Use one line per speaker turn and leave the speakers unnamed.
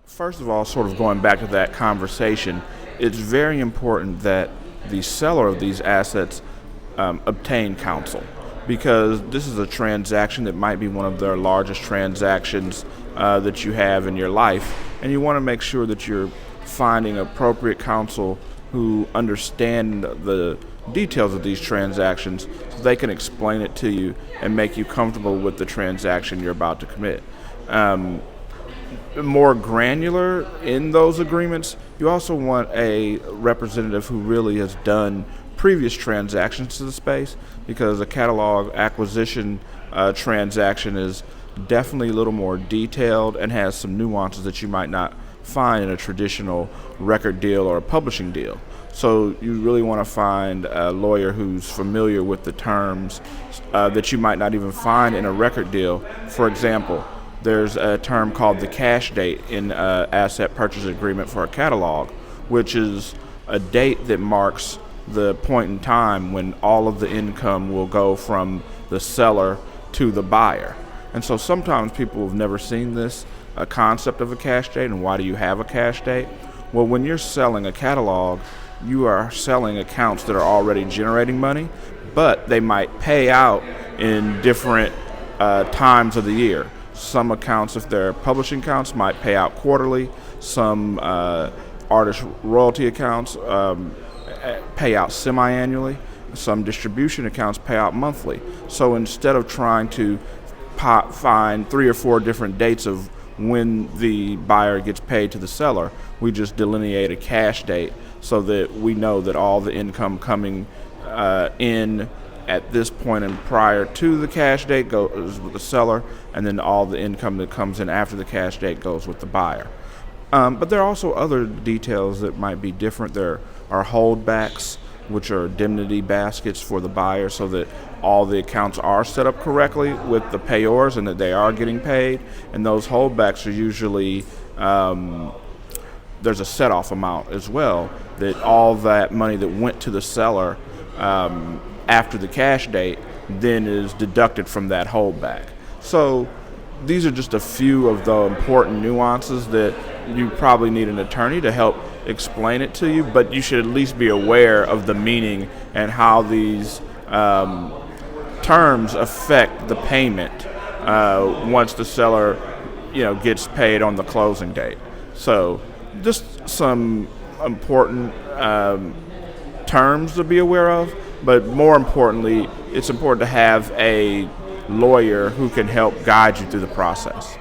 First of all, sort of going back to that conversation, it's very important that the seller of these assets obtain counsel because this is a transaction that might be one of their largest transactions that you have in your life, and you want to make sure that you're finding appropriate counsel who understand the details of these transactions so they can explain it to you and make you comfortable with the transaction you're about to commit. More granular in those agreements, you also want a representative who really has done previous transactions to the space because a catalog acquisition transaction is definitely a little more detailed and has some nuances that you might not find in a traditional record deal or a publishing deal. So you really want to find a lawyer who's familiar with the terms that you might not even find in a record deal. For example, there's a term called the cash date in asset purchase agreement for a catalog, which is a date that marks the point in time when all of the income will go from the seller to the buyer. And so sometimes people have never seen this concept of a cash date, and why do you have a cash date? Well, when you're selling a catalog, you are selling accounts that are already generating money, but they might pay out in different times of the year. Some accounts, if they're publishing accounts, might pay out quarterly. Some artist royalty accounts pay out semi-annually. Some distribution accounts pay out monthly. So instead of trying to find 3 or 4 different dates of when the buyer gets paid to the seller, we just delineate a cash date so that we know that all the income coming in at this point and prior to the cash date goes with the seller, and then all the income that comes in after the cash date goes with the buyer. But there are also other details that might be different. There are holdbacks, which are indemnity baskets for the buyer so that all the accounts are set up correctly with the payors and that they are getting paid. And those holdbacks are usually, there's a set-off amount as well, that all that money that went to the seller after the cash date then is deducted from that holdback. So these are just a few of the important nuances that you probably need an attorney to help explain it to you, but you should at least be aware of the meaning and how these terms affect the payment once the seller gets paid on the closing date. So just some important terms to be aware of, but more importantly, it's important to have a lawyer who can help guide you through the process.